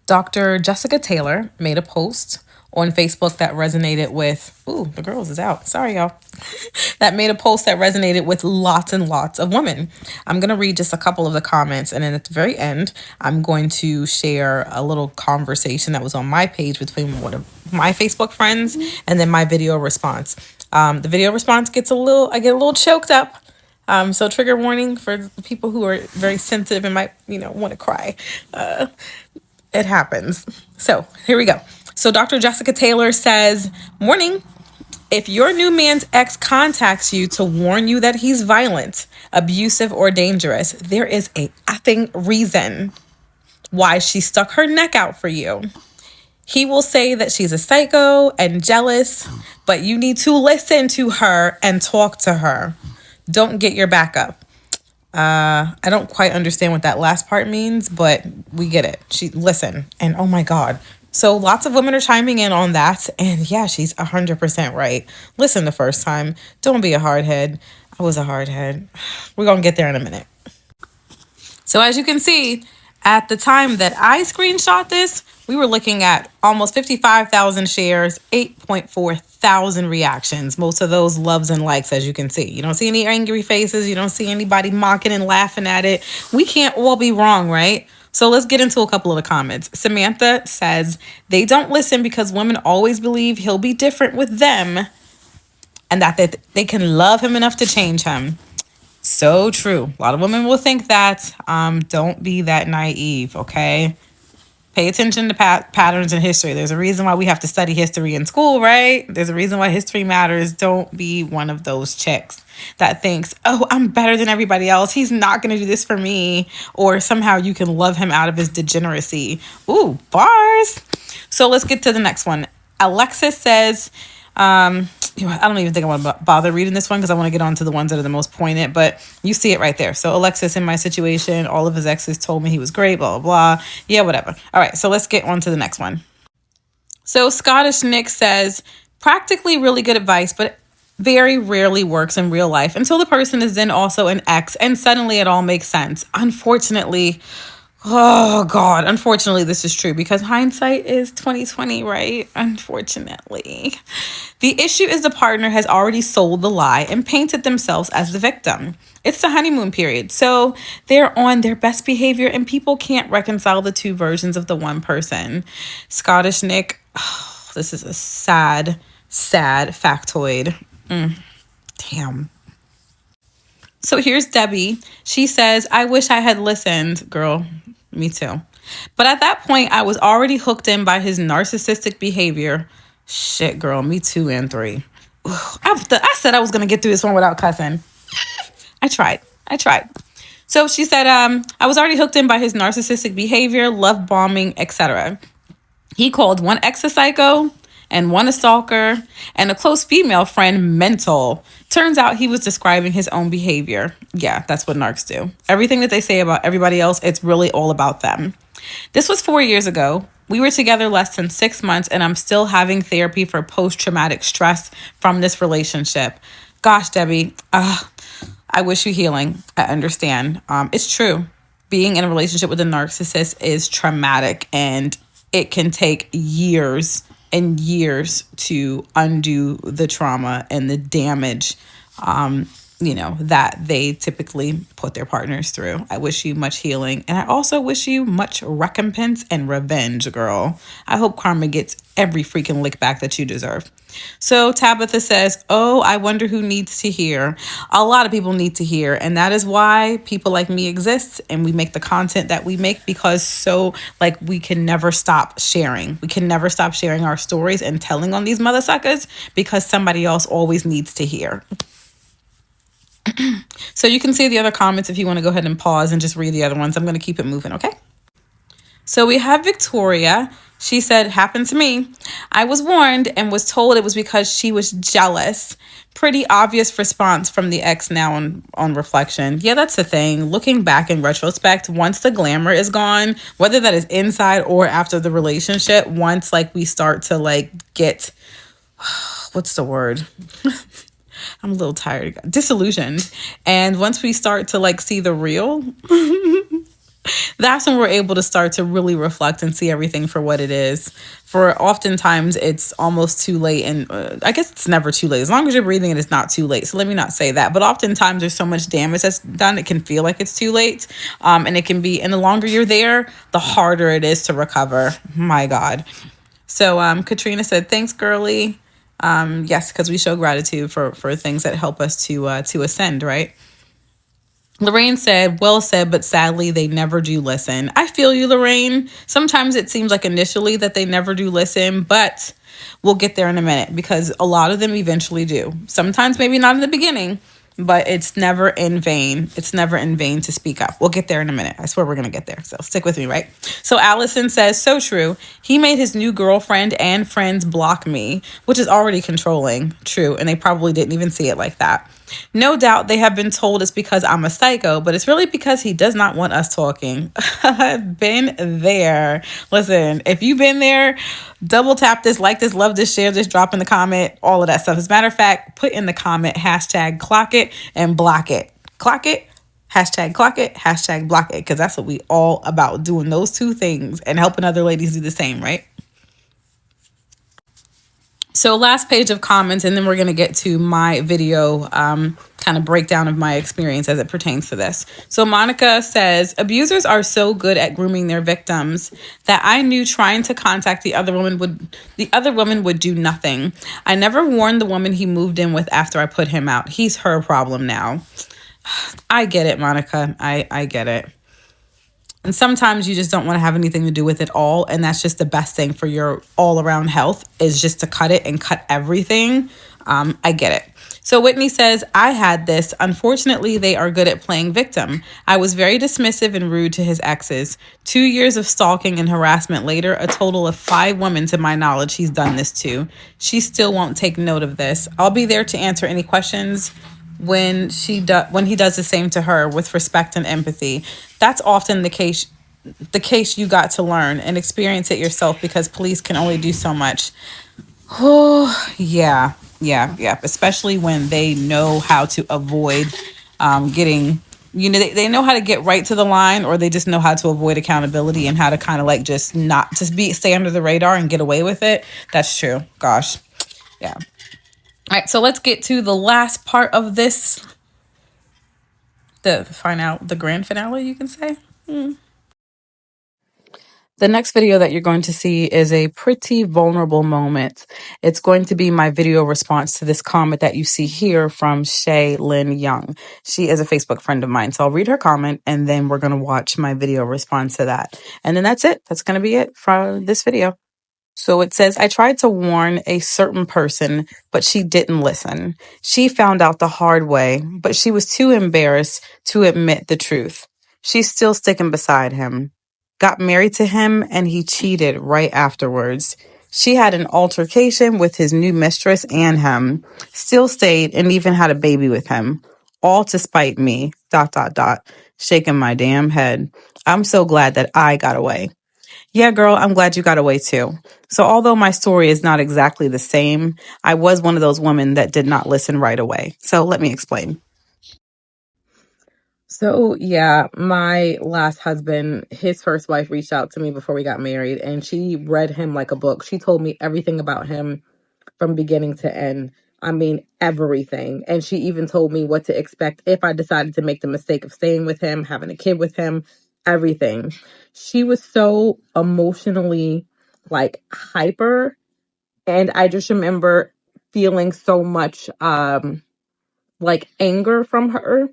Dr. Jessica Taylor made a post on Facebook that resonated with, the girls is out. Sorry, y'all. That made a post that resonated with lots and lots of women. I'm going to read just a couple of the comments. And then at the very end, I'm going to share a little conversation that was on my page between one of my Facebook friends and then my video response. The video response I get a little choked up. So trigger warning for people who are very sensitive and might, want to cry. It happens. So here we go. So Dr. Jessica Taylor says, morning. If your new man's ex contacts you to warn you that he's violent, abusive, or dangerous, there is a effing reason why she stuck her neck out for you. He will say that she's a psycho and jealous, but you need to listen to her and talk to her. Don't get your back up. I don't quite understand what that last part means, but we get it. Listen, and oh my God. So lots of women are chiming in on that. And yeah, she's 100% right. Listen the first time. Don't be a hardhead. I was a hardhead. We're going to get there in a minute. So as you can see, at the time that I screenshot this, we were looking at almost 55,000 shares, 8.4 thousand reactions. Most of those loves and likes, as you can see. You don't see any angry faces. You don't see anybody mocking and laughing at it. We can't all be wrong, right? So let's get into a couple of the comments. Samantha says, they don't listen because women always believe he'll be different with them and that they can love him enough to change him. So true. A lot of women will think that. Don't be that naive, okay? Pay attention to patterns in history. There's a reason why we have to study history in school, right? There's a reason why history matters. Don't be one of those chicks that thinks, oh, I'm better than everybody else. He's not going to do this for me. Or somehow you can love him out of his degeneracy. Ooh, bars. So let's get to the next one. Alexis says, I don't even think I want to bother reading this one because I want to get on to the ones that are the most poignant, but you see it right there. So Alexis, in my situation, all of his exes told me he was great, blah, blah, blah. Yeah, whatever. All right, so let's get on to the next one. So Scottish Nick says, practically really good advice, but very rarely works in real life until the person is then also an ex and suddenly it all makes sense. Unfortunately, oh God, unfortunately, this is true because hindsight is 2020, right? Unfortunately. The issue is the partner has already sold the lie and painted themselves as the victim. It's the honeymoon period, so they're on their best behavior and people can't reconcile the two versions of the one person. Scottish Nick, this is a sad factoid. Damn. So here's Debbie. She says, I wish I had listened. Girl, me too. But at that point, I was already hooked in by his narcissistic behavior. Shit, girl, me too, and 3. I said I was going to get through this one without cussing. I tried. So she said, I was already hooked in by his narcissistic behavior, love bombing, etc. He called one ex a psycho and one a stalker and a close female friend mental. Turns out he was describing his own behavior. Yeah, that's what narcs do. Everything that they say about everybody else, it's really all about them. This was 4 years ago. We were together less than 6 months and I'm still having therapy for post-traumatic stress from this relationship. Gosh, Debbie, I wish you healing. I understand. It's true. Being in a relationship with a narcissist is traumatic and it can take years and years to undo the trauma and the damage, that they typically put their partners through. I wish you much healing. And I also wish you much recompense and revenge, girl. I hope karma gets every freaking lick back that you deserve. So Tabitha says, oh, I wonder who needs to hear. A lot of people need to hear. And that is why people like me exist and we make the content that we make because we can never stop sharing. We can never stop sharing our stories and telling on these mother suckers because somebody else always needs to hear. So you can see the other comments if you want to go ahead and pause and just read the other ones. I'm going to keep it moving, okay? So we have Victoria. She said, happened to me. I was warned and was told it was because she was jealous. Pretty obvious response from the ex now on reflection. Yeah, that's the thing. Looking back in retrospect, once the glamour is gone, whether that is inside or after the relationship, once we start to get, what's the word? I'm a little tired, disillusioned. And once we start to see the real, That's when we're able to start to really reflect and see everything for what it is. For oftentimes it's almost too late, and I guess it's never too late. As long as you're breathing, it is not too late. So let me not say that. But oftentimes there's so much damage that's done, it can feel like it's too late. And it can be, and the longer you're there, the harder it is to recover. My God. So Katrina said, thanks, girly. Yes, because we show gratitude for things that help us to ascend, right? Lorraine said, well said, but sadly, they never do listen. I feel you, Lorraine. Sometimes it seems like initially that they never do listen, but we'll get there in a minute because a lot of them eventually do. Sometimes maybe not in the beginning, but it's never in vain. It's never in vain to speak up. We'll get there in a minute. I swear we're going to get there. So stick with me, right? So Allison says, so true. He made his new girlfriend and friends block me, which is already controlling. True. And they probably didn't even see it like that. No doubt they have been told it's because I'm a psycho, but it's really because he does not want us talking. I've been there. Listen, if you've been there, double tap this, like this, love this, share this, drop in the comment, all of that stuff. As a matter of fact, put in the comment, hashtag clock it and block it. Clock it, hashtag clock it, hashtag block it, because that's what we all about, doing those two things and helping other ladies do the same, right? So last page of comments, and then we're going to get to my video kind of breakdown of my experience as it pertains to this. So Monica says, abusers are so good at grooming their victims that I knew trying to contact the other woman would do nothing. I never warned the woman he moved in with after I put him out. He's her problem now. I get it, Monica. I get it. And sometimes you just don't want to have anything to do with it all. And that's just the best thing for your all around health, is just to cut it and cut everything. I get it. So Whitney says, I had this. Unfortunately, they are good at playing victim. I was very dismissive and rude to his exes. 2 years of stalking and harassment later, a total of 5 women to my knowledge he's done this to. She still won't take note of this. I'll be there to answer any questions when he does the same to her with respect and empathy. That's often the case you got to learn and experience it yourself, because police can only do so much. Oh, yeah. Especially when they know how to avoid getting, they know how to get right to the line, or they just know how to avoid accountability and how to kind of like just not just stay under the radar and get away with it. That's true. Gosh. Yeah. All right, so let's get to the last part of this, the grand finale, you can say. The next video that you're going to see is a pretty vulnerable moment. It's going to be my video response to this comment that you see here from Shay Lynn Young. She is a Facebook friend of mine. So I'll read her comment and then we're going to watch my video response to that. And then that's it. That's going to be it for this video. So it says, I tried to warn a certain person, but she didn't listen. She found out the hard way, but she was too embarrassed to admit the truth. She's still sticking beside him. Got married to him and he cheated right afterwards. She had an altercation with his new mistress and him. Still stayed and even had a baby with him. All to spite me, ... Shaking my damn head. I'm so glad that I got away. Yeah, girl, I'm glad you got away too. So although my story is not exactly the same, I was one of those women that did not listen right away. So let me explain. So yeah, my last husband, his first wife reached out to me before we got married, and she read him like a book. She told me everything about him from beginning to end. I mean, everything. And she even told me what to expect if I decided to make the mistake of staying with him, having a kid with him, everything. She was so emotionally like hyper. And I just remember feeling so much like anger from her.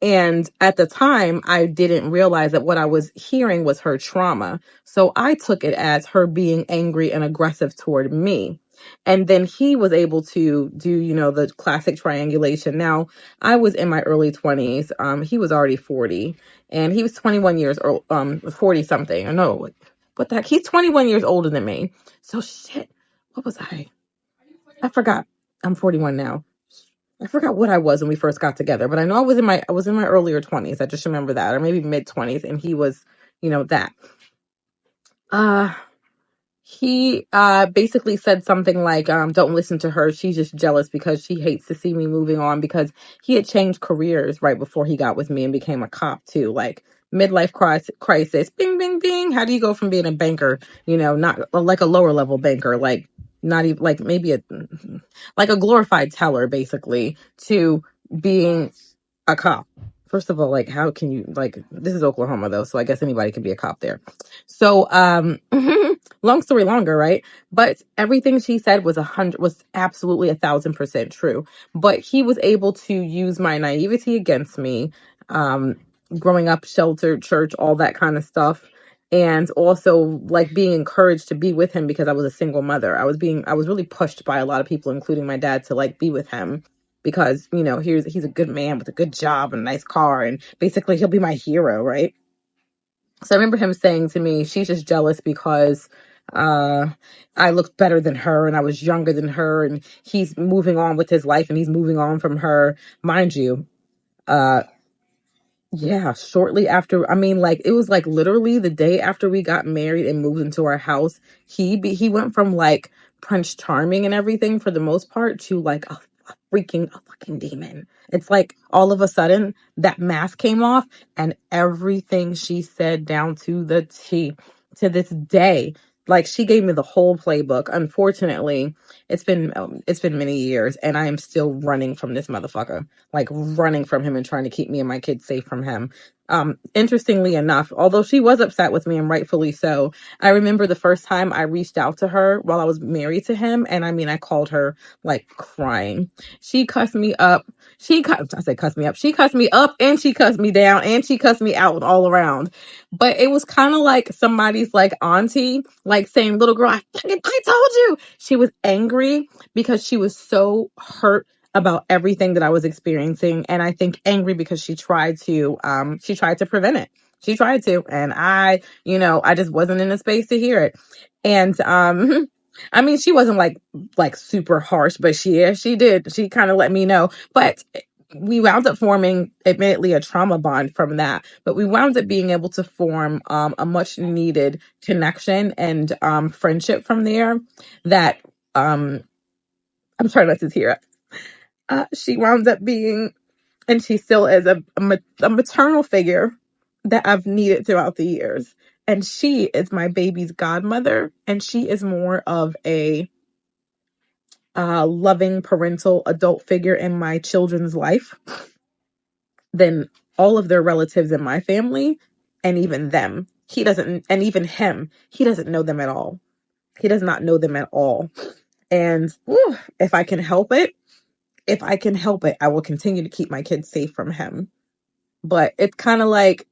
And at the time, I didn't realize that what I was hearing was her trauma. So I took it as her being angry and aggressive toward me. And then he was able to do, the classic triangulation. Now, I was in my early 20s. He was already 40. And he was 21 years old, 40 something. I know. What the heck? He's 21 years older than me. So shit. What was I? I forgot. I'm 41 now. I forgot what I was when we first got together, but I know I was in my earlier 20s. I just remember that, or maybe mid 20s, and he was, that. He basically said something like, don't listen to her. She's just jealous because she hates to see me moving on, because he had changed careers right before he got with me and became a cop too. Like, midlife crisis. Bing, bing, bing. How do you go from being a banker, not like a lower level banker, like not even like maybe like a glorified teller, basically, to being a cop? First of all, like, how can you, like, this is Oklahoma though, so I guess anybody can be a cop there. So, long story longer, right? But everything she said was absolutely 1,000% true. But he was able to use my naivety against me, um, growing up, sheltered, church, all that kind of stuff. And also like being encouraged to be with him because I was a single mother. I was really pushed by a lot of people, including my dad, to like be with him because, he's a good man with a good job and a nice car. And basically he'll be my hero, right? So I remember him saying to me, she's just jealous because uh, I looked better than her and I was younger than her, and he's moving on with his life and he's moving on from her. Mind you, uh, yeah, shortly after, I mean, like, it was like literally the day after we got married and moved into our house, he went from like Prince Charming and everything for the most part to like a fucking demon. It's like all of a sudden that mask came off and everything she said down to the T to this day. Like, she gave me the whole playbook. Unfortunately, it's been many years and I am still running from this motherfucker, like running from him and trying to keep me and my kids safe from him. Interestingly enough, although she was upset with me and rightfully so, I remember the first time I reached out to her while I was married to him. And I mean, I called her like crying. She cussed me up. I said cussed me up. She cussed me up and she cussed me down and she cussed me out all around. But it was kind of like somebody's like auntie, like saying, little girl, I told you. She was angry because she was so hurt about everything that I was experiencing. And I think angry because she tried to prevent it. She tried to, and I just wasn't in a space to hear it. And, I mean, she wasn't like super harsh, but she did. She kind of let me know, but we wound up forming, admittedly, a trauma bond from that, but we wound up being able to form a much needed connection and friendship from there that I'm trying not to tear up. She wound up being, and she still is, a maternal figure that I've needed throughout the years. And she is my baby's godmother, and she is more of a loving parental adult figure in my children's life than all of their relatives in my family, and even them. He doesn't, and even him, he doesn't know them at all. He does not know them at all. And if I can help it, I will continue to keep my kids safe from him. But it's kind of like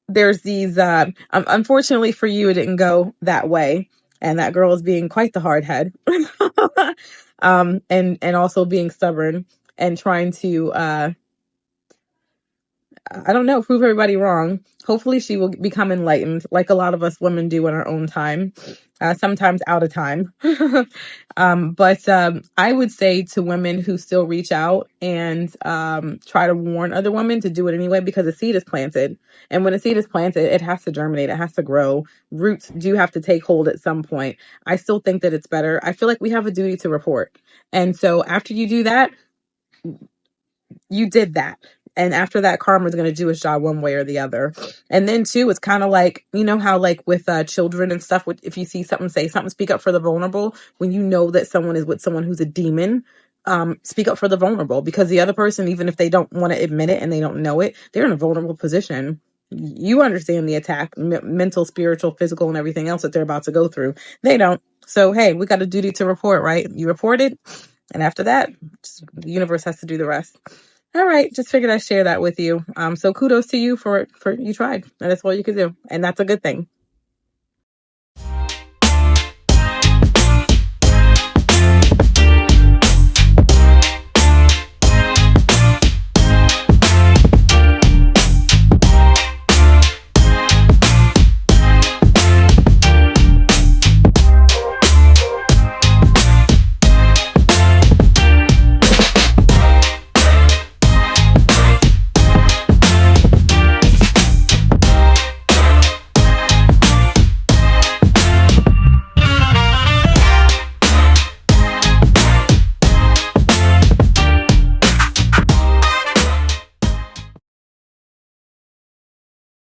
there's these, unfortunately for you, it didn't go that way. And that girl is being quite the hard head. And also being stubborn and trying to, I don't know, prove everybody wrong. Hopefully she will become enlightened, like a lot of us women do in our own time, sometimes out of time. But I would say to women who still reach out and try to warn other women to do it anyway, because a seed is planted. And when a seed is planted, it has to germinate, it has to grow. Roots do have to take hold at some point. I still think that it's better. I feel like we have a duty to report. And so after you do that, you did that. And after that, karma is going to do its job one way or the other. And then too, it's kind of like, how like with children and stuff, if you see something, say something, speak up for the vulnerable. When you know that someone is with someone who's a demon, speak up for the vulnerable, because the other person, even if they don't want to admit it and they don't know it, they're in a vulnerable position. You understand the attack, mental, spiritual, physical, and everything else that they're about to go through. They don't. So, hey, we got a duty to report, right? You reported. And after that, the universe has to do the rest. All right, just figured I'd share that with you. So kudos to you for you tried, and that's all you could do, and that's a good thing.